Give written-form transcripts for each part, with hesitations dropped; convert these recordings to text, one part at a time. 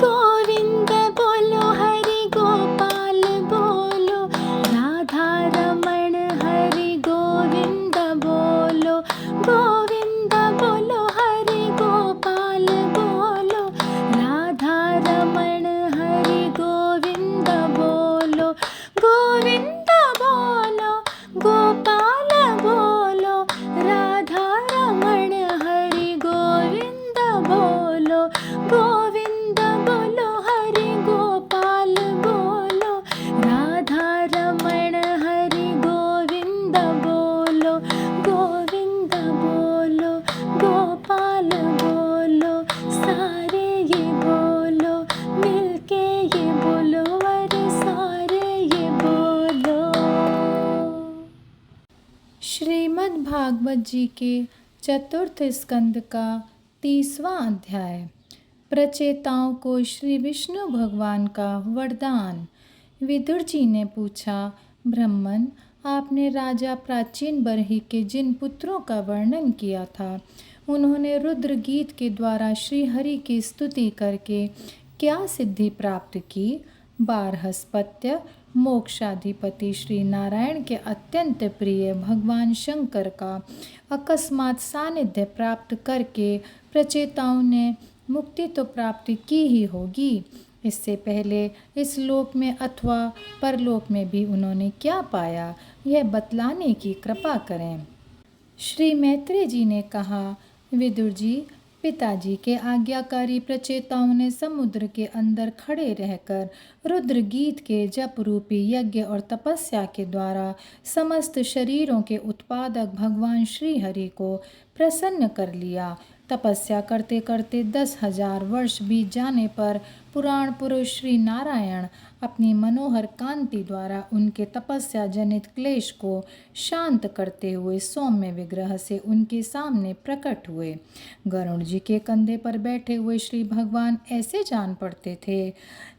गोविंद बोलो हरि गोपाल बोलो, राधा रमण हरि गोविंद बोलो। गोविंद बोलो हरि गोपाल बोलो, राधा रमण हरि गोविंद बोलो। गोविंद बोलो गोपाल बोलो, राधा रमण हरि गोविंद बोलो। गोविंद बोलो हरि गोपाल बोलो, राधा रमण हरि गोविंद बोलो। गोविंद बोलो गोपाल बोलो, सारे ये बोलो, मिलके ये बोलो, अरे सारे ये बोलो। श्रीमद् भागवत जी के चतुर्थ स्कंद का 30वां अध्याय। प्रचेताओं को श्री विष्णु भगवान का वरदान। विदुर जी ने पूछा, ब्राह्मण, आपने राजा प्राचीन बरही के जिन पुत्रों का वर्णन किया था, उन्होंने रुद्र गीत के द्वारा श्री हरि की स्तुति करके क्या सिद्धि प्राप्त की? बारहस्पत्य मोक्षाधिपति श्री नारायण के अत्यंत प्रिय भगवान शंकर का अकस्मात सानिध्य प्राप्त करके प्रचेताओं ने मुक्ति तो प्राप्त की ही होगी। इससे पहले इस लोक में अथवा परलोक में भी उन्होंने क्या पाया, यह बतलाने की कृपा करें। श्री मैत्रेय जी ने कहा, विदुर जी, पिताजी के आज्ञाकारी प्रचेताओं ने समुद्र के अंदर खड़े रहकर रुद्र गीत के जप रूपी यज्ञ और तपस्या के द्वारा समस्त शरीरों के उत्पादक भगवान श्री हरि को प्रसन्न कर लिया। तपस्या करते करते 10,000 वर्ष बीत जाने पर पुराण पुरुष श्री नारायण अपनी मनोहर कांति द्वारा उनके तपस्या जनित क्लेश को शांत करते हुए सौम्य विग्रह से उनके सामने प्रकट हुए। गरुड़ जी के कंधे पर बैठे हुए श्री भगवान ऐसे जान पड़ते थे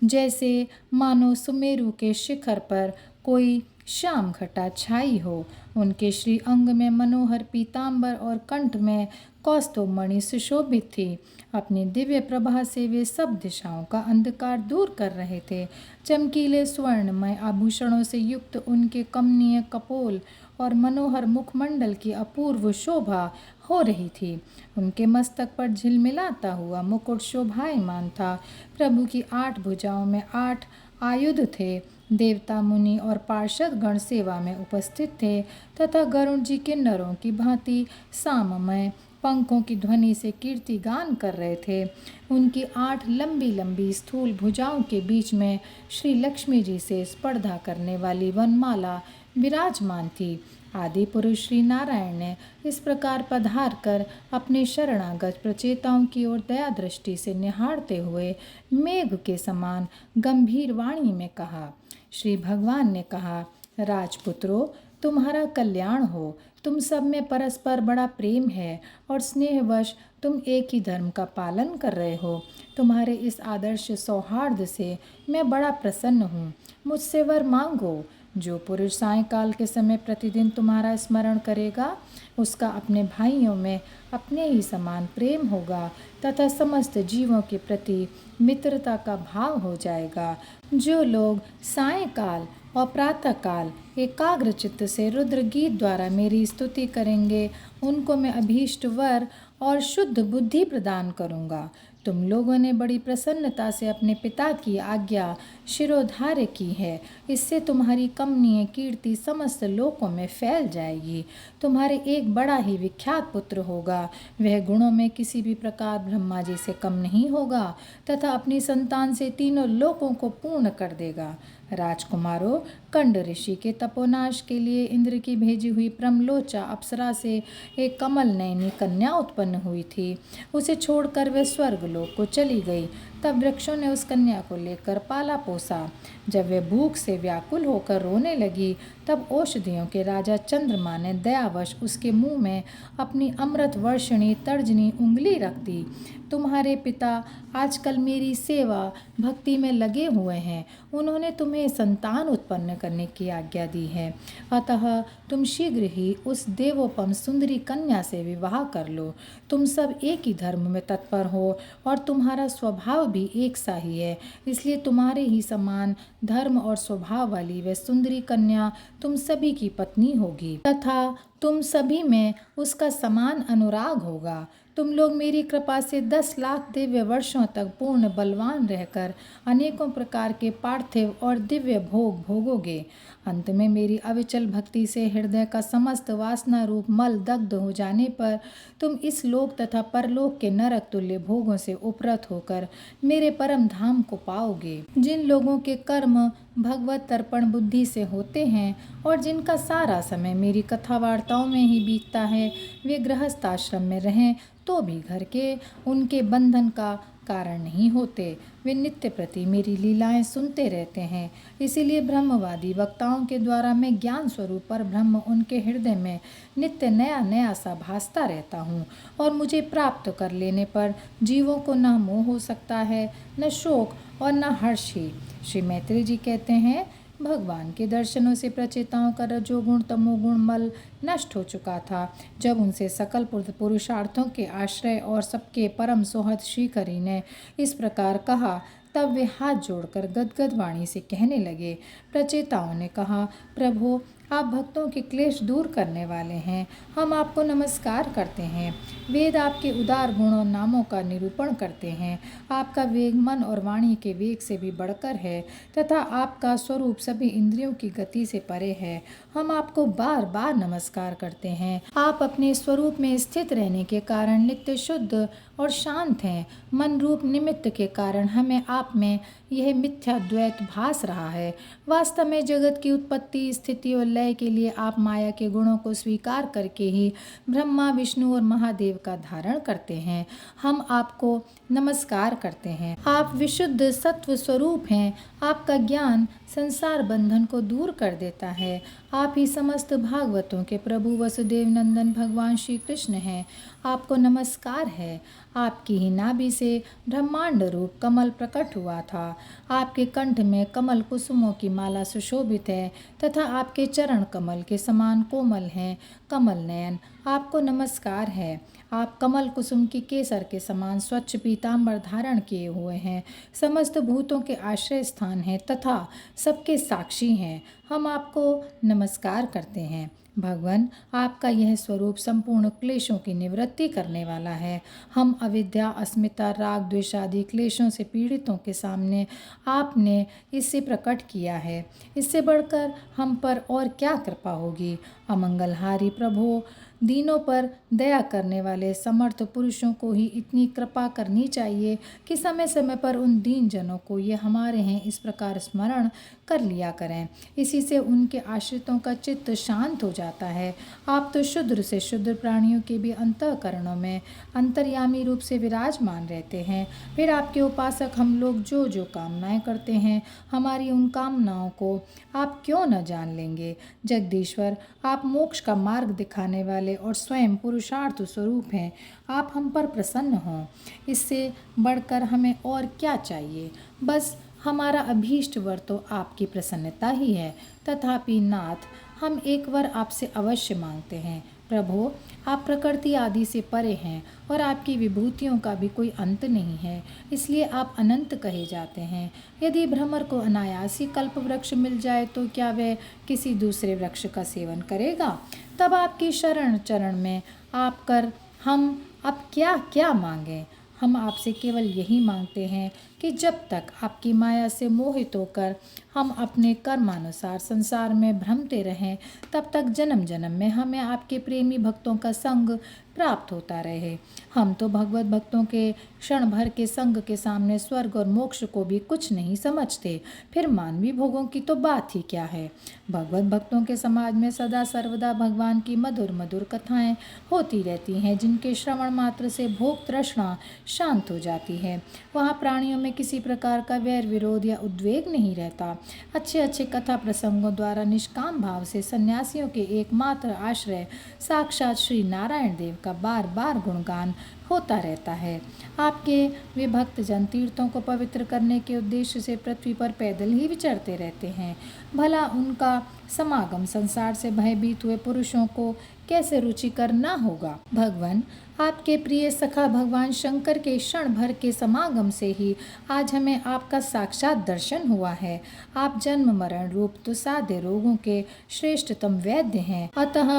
जैसे मानो सुमेरु के शिखर पर कोई श्याम घटा छाई हो। उनके श्री अंग में मनोहर पीतांबर और कंठ में कौस्तुभमणि सुशोभित थी। अपनी दिव्य प्रभा से वे सब दिशाओं का अंधकार दूर कर रहे थे। चमकीले स्वर्णमय आभूषणों से युक्त उनके कमनीय कपोल और मनोहर मुखमंडल की अपूर्व शोभा हो रही थी। उनके मस्तक पर झिलमिलाता हुआ मुकुट शोभायमान था। प्रभु की 8 भुजाओं में 8 आयुध थे। देवता मुनि और पार्षद गण सेवा में उपस्थित थे तथा गरुड़ जी के नरों की भांति साममय पंखों की ध्वनि से कीर्ति गान कर रहे थे। उनकी 8 लंबी लंबी स्थूल भुजाओं के बीच में श्री लक्ष्मी जी से स्पर्धा करने वाली वनमाला विराजमान थी। आदि पुरुष श्री नारायण ने इस प्रकार पधार कर अपने शरणागत प्रचेताओं की ओर दया दृष्टि से निहारते हुए मेघ के समान गंभीर वाणी में कहा। श्री भगवान ने कहा, राजपुत्रों, तुम्हारा कल्याण हो। तुम सब में परस्पर बड़ा प्रेम है और स्नेहवश तुम एक ही धर्म का पालन कर रहे हो। तुम्हारे इस आदर्श सौहार्द से मैं बड़ा प्रसन्न हूँ। मुझसे वर मांगो। जो पुरुष सायंकाल के समय प्रतिदिन तुम्हारा स्मरण करेगा, उसका अपने भाइयों में अपने ही समान प्रेम होगा तथा समस्त जीवों के प्रति मित्रता का भाव हो जाएगा। जो लोग सायंकाल और प्रातःकाल एकाग्र चित्त से रुद्र गीत द्वारा मेरी स्तुति करेंगे, उनको मैं अभीष्ट वर और शुद्ध बुद्धि प्रदान करूँगा। तुम लोगों ने बड़ी प्रसन्नता से अपने पिता की आज्ञा शिरोधार्य की है। इससे तुम्हारी कमनीय कीर्ति समस्त लोकों में फैल जाएगी। तुम्हारे एक बड़ा ही विख्यात पुत्र होगा। वह गुणों में किसी भी प्रकार ब्रह्मा जी से कम नहीं होगा तथा अपनी संतान से तीनों लोकों को पूर्ण कर देगा। राजकुमारों, कंड ऋषि के तपोनाश के लिए इंद्र की भेजी हुई प्रमलोचा अप्सरा से एक कमल नयनी कन्या उत्पन्न हुई थी। उसे छोड़कर वह स्वर्गलोक को चली गई। तब वृक्षों ने उस कन्या को लेकर पाला पोसा। जब वह भूख से व्याकुल होकर रोने लगी, तब औषधियों के राजा चंद्रमा ने दयावश उसके मुंह में अपनी अमृत वर्षिणी तर्जनी उंगली रख दी। तुम्हारे पिता आजकल मेरी सेवा भक्ति में लगे हुए हैं। उन्होंने तुम्हें संतान उत्पन्न करने की आज्ञा दी है, अतः तुम शीघ्र ही उस देवोपम सुंदरी कन्या से विवाह कर लो। तुम सब एक ही धर्म में तत्पर हो और तुम्हारा स्वभाव भी एक सा ही है, इसलिए तुम्हारे ही समान धर्म और स्वभाव वाली वह सुंदरी कन्या तुम सभी की पत्नी होगी तथा तुम सभी में उसका समान अनुराग होगा। तुम लोग मेरी कृपा से 10 लाख दिव्य वर्षों तक पूर्ण बलवान रहकर अनेकों प्रकार के पार्थिव और दिव्य भोग भोगोगे। अंत में मेरी अविचल भक्ति से हृदय का समस्त वासना रूप मल दग्ध हो जाने पर तुम इस लोक तथा परलोक के नरक तुल्य भोगों से उपरत होकर मेरे परम धाम को पाओगे। जिन लोगों के कर्म भगवत तर्पण बुद्धि से होते हैं और जिनका सारा समय मेरी कथा वार्ताओं में ही बीतता है, वे गृहस्थ आश्रम में रहें तो भी घर के उनके बंधन का कारण नहीं होते। वे नित्य प्रति मेरी लीलाएं सुनते रहते हैं। इसीलिए ब्रह्मवादी वक्ताओं के द्वारा मैं ज्ञान स्वरूप पर ब्रह्म उनके हृदय में नित्य नया नया सा भासता रहता हूँ और मुझे प्राप्त कर लेने पर जीवों को न मोह हो सकता है, न शोक और न हर्ष ही। श्री मैत्री जी कहते हैं, भगवान के दर्शनों से प्रचेताओं का रजोगुण तमोगुण मल नष्ट हो चुका था। जब उनसे सकल पुरुषार्थों के आश्रय और सबके परम सोहद श्रीहरि ने इस प्रकार कहा, तब वे हाथ जोड़कर गदगद वाणी से कहने लगे। प्रचेताओं ने कहा, प्रभु आप भक्तों के क्लेश दूर करने वाले हैं, हम आपको नमस्कार करते हैं। वेद आपके उदार गुणों नामों का निरूपण करते हैं। आपका वेग मन और वाणी के वेग से भी बढ़कर है तथा आपका स्वरूप सभी इंद्रियों की गति से परे है। हम आपको बार बार नमस्कार करते हैं। आप अपने स्वरूप में स्थित रहने के कारण नित्य शुद्ध और शांत हैं। मन रूप निमित्त के कारण हमें आप में यह मिथ्या द्वैत भास रहा है। वास्तव में जगत की उत्पत्ति स्थिति और लय के लिए आप माया के गुणों को स्वीकार करके ही ब्रह्मा विष्णु और महादेव का धारण करते हैं। हम आपको नमस्कार करते हैं। आप विशुद्ध सत्व स्वरूप हैं। आपका ज्ञान संसार बंधन को दूर कर देता है। आप ही समस्त भागवतों के प्रभु वसुदेव नंदन भगवान श्री कृष्ण हैं। आपको नमस्कार है। आपकी ही नाभि से ब्रह्मांड रूप कमल प्रकट हुआ था। आपके कंठ में कमल कुसुमों की माला सुशोभित है तथा आपके चरण कमल के समान कोमल हैं। कमल नयन आपको नमस्कार है। आप कमल कुसुम की केसर के समान स्वच्छ पीतांबर धारण किए हुए हैं। समस्त भूतों के आश्रय स्थान हैं तथा सबके साक्षी हैं। हम आपको नमस्कार करते हैं। भगवान आपका यह स्वरूप संपूर्ण क्लेशों की निवृत्ति करने वाला है। हम अविद्या अस्मिता राग द्वेष आदि क्लेशों से पीड़ितों के सामने आपने इससे प्रकट किया है। इससे बढ़कर हम पर और क्या कृपा होगी। अमंगलहारी प्रभु, दीनों पर दया करने वाले समर्थ पुरुषों को ही इतनी कृपा करनी चाहिए कि समय समय पर उन दीन जनों को ये हमारे हैं इस प्रकार स्मरण कर लिया करें। इसी से उनके आश्रितों का चित्त शांत हो जाता है। आप तो शुद्र से शुद्र प्राणियों के भी अंतःकरणों में अंतर्यामी रूप से विराजमान रहते हैं। फिर आपके उपासक हम लोग जो जो कामनाएं करते हैं, हमारी उन कामनाओं को आप क्यों न जान लेंगे। जगदीश्वर, आप मोक्ष का मार्ग दिखाने वाले और स्वयं पुरुषार्थ स्वरूप हैं। आप हम पर प्रसन्न हों। इससे बढ़कर हमें और क्या चाहिए। बस हमारा अभीष्ट वर तो आपकी प्रसन्नता ही है। तथापि नाथ, हम एक वर आपसे अवश्य मांगते हैं। प्रभु, आप प्रकृति आदि से परे हैं और आपकी विभूतियों का भी कोई अंत नहीं है, इसलिए आप अनंत कहे जाते हैं। यदि भ्रमर को अनायास ही कल्प वृक्ष मिल जाए तो क्या वह किसी दूसरे वृक्ष का सेवन करेगा। तब आपकी शरण चरण में आप कर हम अब क्या क्या मांगें। हम आपसे केवल यही मांगते हैं कि जब तक आपकी माया से मोहित होकर हम अपने कर्मानुसार संसार में भ्रमते रहें, तब तक जन्म जन्म में हमें आपके प्रेमी भक्तों का संग प्राप्त होता रहे। हम तो भगवत भक्तों के क्षण भर के संग के सामने स्वर्ग और मोक्ष को भी कुछ नहीं समझते, फिर मानवी भोगों की तो बात ही क्या है। भगवत भक्तों के समाज में सदा सर्वदा भगवान की मधुर मधुर कथाएं होती रहती हैं, जिनके श्रवण मात्र से भोग तृष्णा शांत हो जाती है। वहाँ प्राणियों में में किसी प्रकार का वैर विरोध या उद्वेग नहीं रहता। अच्छे अच्छे कथा प्रसंगों द्वारा निष्काम भाव से सन्यासियों के एकमात्र आश्रय साक्षात श्री नारायण देव का बार बार गुणगान होता रहता है। आपके वे भक्तजन तीर्थों को पवित्र करने के उद्देश्य से पृथ्वी पर पैदल ही विचरते रहते हैं। भला उनका समागम संसार से भयभीत हुए पुरुषों को कैसे रुचिकर न होगा। भगवान, आपके प्रिय सखा भगवान शंकर के क्षण भर के समागम से ही आज हमें आपका साक्षात दर्शन हुआ है। आप जन्म मरण रूप दुसाध्य रोगों के श्रेष्ठतम वैद्य हैं, अतः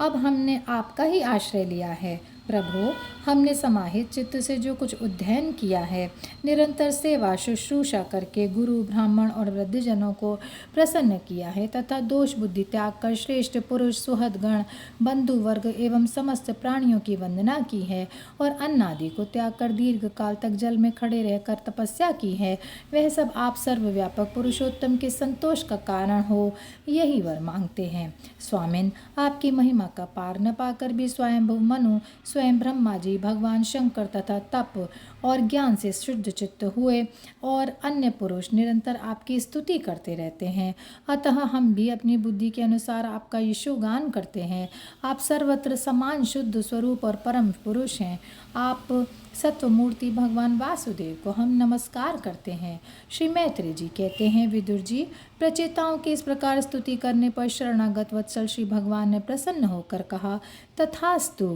अब हमने आपका ही आश्रय लिया है। प्रभु, हमने समाहित चित्त से जो कुछ अध्ययन किया है, निरंतर सेवा शुश्रूषा करके गुरु ब्राह्मण और वृद्धजनों को प्रसन्न किया है तथा दोष बुद्धि त्याग कर श्रेष्ठ पुरुष सुहदगण बंधु वर्ग एवं समस्त प्राणियों की वंदना की है और अन्न आदि को त्याग कर दीर्घ काल तक जल में खड़े रहकर तपस्या की है, वह सब आप सर्वव्यापक पुरुषोत्तम के संतोष का कारण हो, यही वर मांगते हैं। स्वामिन, आपकी महिमा का पार न पाकर भी स्वयंभू मनु, स्वयं ब्रह्मा जी, भगवान शंकर तथा तप और ज्ञान से शुद्ध चित्त हुए और अन्य पुरुष निरंतर आपकी स्तुति करते रहते हैं। अतः हम भी अपनी बुद्धि के अनुसार आपका यशोगान करते हैं। आप सर्वत्र समान शुद्ध स्वरूप और परम पुरुष हैं। आप सत्वमूर्ति भगवान वासुदेव को हम नमस्कार करते हैं। श्री मैत्री जी कहते हैं, विदुर जी, प्रचेताओं की इस प्रकार स्तुति करने पर शरणागत वत्सल श्री भगवान ने प्रसन्न होकर कहा, तथास्तु।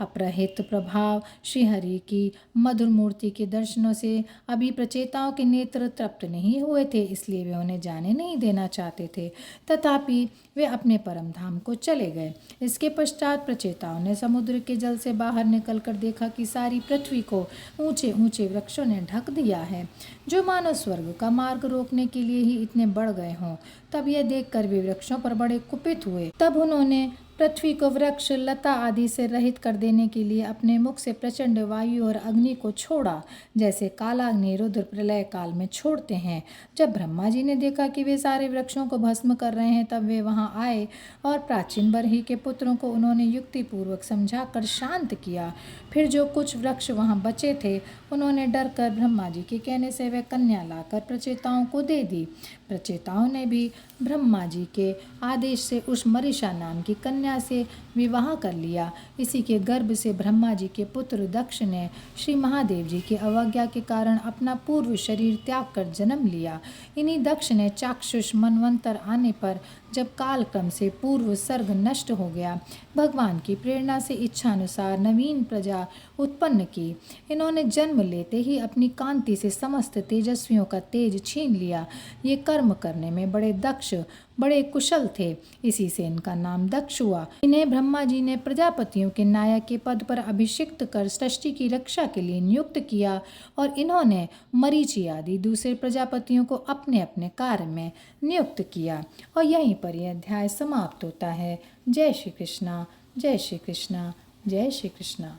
अपरहित प्रभाव श्री हरि की मधुर मूर्ति के दर्शनों से अभी प्रचेताओं के नेत्र तृप्त नहीं हुए थे, इसलिए वे उन्हें जाने नहीं देना चाहते थे। तथापि वे अपने परम धाम को चले गए। इसके पश्चात प्रचेताओं ने समुद्र के जल से बाहर निकलकर देखा कि सारी पृथ्वी को ऊंचे ऊंचे वृक्षों ने ढक दिया है, जो मानव स्वर्ग का मार्ग रोकने के लिए ही इतने बढ़ गए हों। तब यह देखकर वे वृक्षों पर बड़े कुपित हुए। तब उन्होंने पृथ्वी को वृक्ष लता आदि से रहित कर देने के लिए अपने मुख से प्रचंड वायु और अग्नि को छोड़ा, जैसे कालाग्नि रुद्र प्रलय काल में छोड़ते हैं। जब ब्रह्मा जी ने देखा कि वे सारे वृक्षों को भस्म कर रहे हैं, तब वे वहां आए और प्राचीन बरही के पुत्रों को उन्होंने युक्ति पूर्वक समझाकर शांत किया। फिर जो कुछ वृक्ष वहां बचे थे, उन्होंने डर कर ब्रह्मा जी के कहने से वह कन्या लाकर प्रचेताओं को दे दी। प्रचेताओं ने भी ब्रह्मा जी के आदेश से उस मरीषा नाम की कन्या से विवाह कर लिया। इसी के गर्भ से ब्रह्मा जी के पुत्र दक्ष ने श्री महादेव जी की अवज्ञा के कारण अपना पूर्व शरीर त्याग कर जन्म लिया। इन्हीं दक्ष ने चाक्षुष मनवंतर आने पर, जब कालक्रम से पूर्व सर्ग नष्ट हो गया, भगवान की प्रेरणा से इच्छानुसार नवीन प्रजा उत्पन्न की। इन्होंने जन्म लेते ही अपनी कांति से समस्त तेजस्वियों का तेज छीन लिया। ये कर्म करने में बड़े दक्ष, बड़े कुशल थे, इसी से इनका नाम दक्ष हुआ। इन्हें ब्रह्मा जी ने प्रजापतियों के नायक के पद पर अभिषिक्त कर सृष्टि की रक्षा के लिए नियुक्त किया और इन्होंने मरीचि आदि दूसरे प्रजापतियों को अपने अपने कार्य में नियुक्त किया। और यहीं पर यह अध्याय समाप्त होता है। जय श्री कृष्णा, जय श्री कृष्णा, जय श्री कृष्णा।